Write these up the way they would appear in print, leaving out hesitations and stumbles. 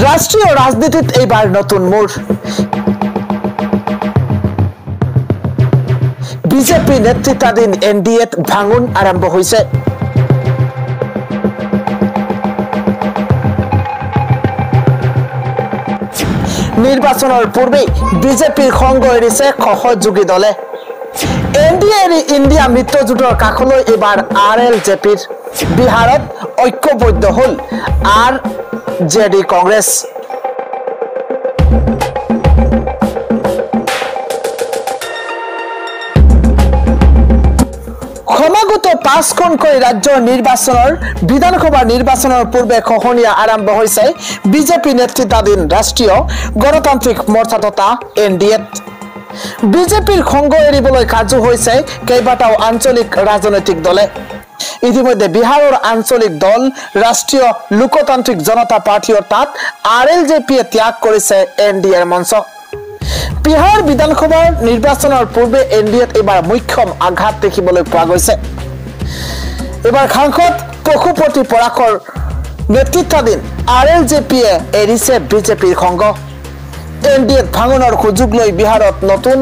ৰাষ্ট্ৰীয় ৰাজনীতিত এইবাৰ নতুন মোড় বিজেপি নেতৃত্বাধীন এনডিএত ভাঙন আৰম্ভ হয়েছে নিৰ্বাচনেৰ পূৰ্বে বিজেপিৰ সঙ্গ এৰিছে সহযোগী দলে এনডিএৰ ইন্ডিয়া মিত্ৰজোঁটৰ কাষলৈ এবাৰ আৰএলজেপিৰ বিহাৰত ঐক্যবদ্ধ হল আৰজেডি কংগ্ৰেছ সমাগত 5খনকৈ ৰাজ্যৰ নিৰ্বাচনৰ বিধানসভা নিৰ্বাচনৰ পূৰ্বে খহনীয়া আৰম্ভ হৈছে বিজেপি নেতৃত্বাধীন ৰাষ্ট্ৰীয় গণতান্ত্ৰিক মৰ্চা তথা এনডিএত বিজেপিৰ সঙ্গ এৰিবলৈ কাজু হৈছে কেইবাটাও আঞ্চলিক ৰাজনৈতিক দলে ইতিমধ্যে বিহাৰৰ আঞ্চলিক দল ৰাষ্ট্ৰীয় লোকতান্ত্ৰিক জনতা পাৰ্টি অৰ্থাৎ আৰএলজেপিয়ে ত্যাগ কৰিছে এনডিএৰ মঞ্চ বিহাৰ বিধানসভাৰ নিৰ্বাচনৰ পূৰ্বে এনডিএত এবাৰ মুখ্যম আঘাত দেখিবলৈ পোৱা গৈছে এবাৰ সাংসদ পশুপতি পৰাকৰ নেতৃত্বাধীন আৰএলজেপিয়ে এৰিছে বিজেপিৰ সঙ্গ এনডিএত ভাঙনৰ সুযোগ লৈ বিহাৰত নতুন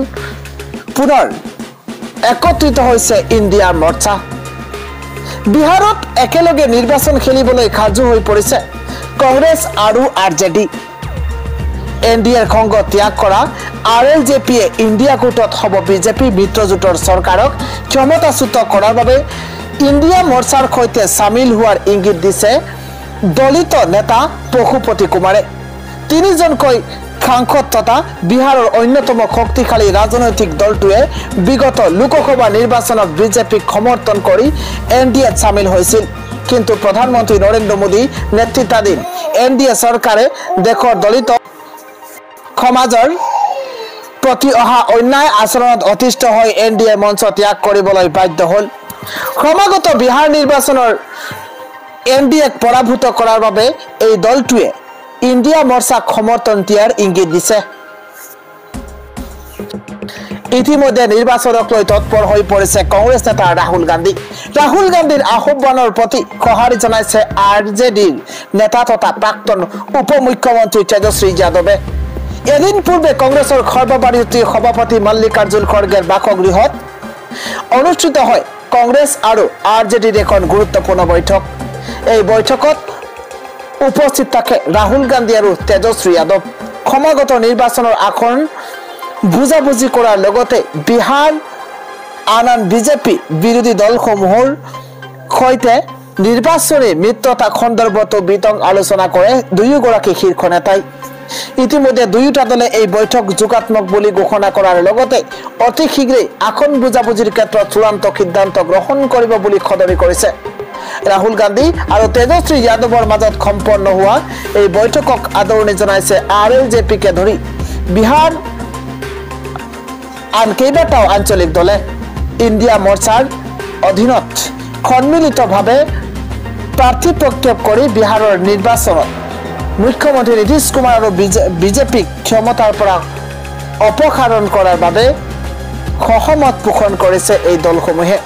পুনৰ একত্ৰিত হৈছে ইণ্ডিয়া মৰ্চা বিহাৰত একেলগে নিৰ্বাচন খেলিবলৈ সাজু হৈ পৰিছে কংগ্ৰেছ আৰু আৰজেডি এনডিএৰ সঙ্গ ত্যাগ কৰা আৰএলজেপিয়ে ইণ্ডিয়া গোটত হ'ব বিজেপি মিত্ৰজোঁটৰ চৰকাৰক ক্ষমতাচ্যুত কৰাৰ বাবে ইণ্ডিয়া মৰ্চাৰ সৈতে সামিল হোৱাৰ ইংগিত দিছে দলিত নেতা পশুপতি কুমাৰে তিনিজনকৈ সাংসদ তথা বিহাৰৰ অন্যতম শক্তিশালী ৰাজনৈতিক দলটোৱে বিগত লোকসভা নিৰ্বাচনত বিজেপিক সমৰ্থন কৰি এনডিএত সামিল হৈছিল কিন্তু প্ৰধানমন্ত্ৰী নৰেন্দ্ৰ মোদী নেতৃত্বাধীন এনডিএ চৰকাৰে দেশৰ দলিত সমাজৰ প্ৰতি অহা অন্যায় আচৰণত অতিষ্ঠ হৈ এনডিএ মঞ্চ ত্যাগ কৰিবলৈ বাধ্য হ'ল সমাগত বিহাৰ নিৰ্বাচনৰ এনডিএক পৰাভূত কৰাৰ বাবে এই দলটোৱে ইণ্ডিয়া মৰ্চাক সমৰ্থন দিয়াৰ ইংগিত দিছে ইতিমধ্যে নিৰ্বাচনক লৈ তৎপৰ হৈ পৰিছে কংগ্ৰেছ নেতা ৰাহুল গান্ধীৰ আহ্বানৰ প্ৰতি সঁহাৰি জনাইছে আৰজেডিৰ নেতা তথা প্ৰাক্তন উপ মুখ্যমন্ত্ৰী তেজস্বী যাদৱে এদিন পূৰ্বে কংগ্ৰেছৰ সৰ্বভাৰতীয় সভাপতি মল্লিকাৰ্জুন খৰ্গেৰ বাসগৃহত অনুষ্ঠিত হয় কংগ্ৰেছ আৰু আৰজেডিৰ এখন গুৰুত্বপূৰ্ণ বৈঠক এই বৈঠকত উপস্থিত থাকে ৰাহুল গান্ধী আৰু তেজস্বী যাদৱ সমাগত নিৰ্বাচনৰ আসন বুজাবুজি কৰাৰ লগতে বিহাৰ আন বিজেপি বিৰোধী দলসমূহৰ সৈতে নিৰ্বাচনী মিত্ৰতা সন্দৰ্ভতো বিতং আলোচনা কৰে দুয়োগৰাকী শীৰ্ষ নেতাই ইতিমধ্যে দুয়োটা দলে এই বৈঠক যোগাত্মক বুলি ঘোষণা কৰাৰ লগতে অতি শীঘ্ৰেই আসন বুজাবুজিৰ ক্ষেত্ৰত চূড়ান্ত সিদ্ধান্ত গ্ৰহণ কৰিব বুলি সদৰি কৰিছে ৰাহুল গান্ধী আৰু তেজস্বী যাদৱৰ মাজত সম্পন্ন হোৱা এই বৈঠকক আদৰণি জনাইছে আৰএলজেপিকে ধৰি বিহাৰ আন কেইবাটাও আঞ্চলিক দলে ইণ্ডিয়া মৰ্চাৰ অধীনত সন্মিলিতভাৱে প্ৰাৰ্থী প্ৰক্ষেপ কৰি বিহাৰৰ নিৰ্বাচনত মুখ্যমন্ত্ৰী নীতিশ কুমাৰ আৰু বিজেপিক ক্ষমতাৰ পৰা অপসাৰণ কৰাৰ বাবে সহমত পোষণ কৰিছে এই দলসমূহে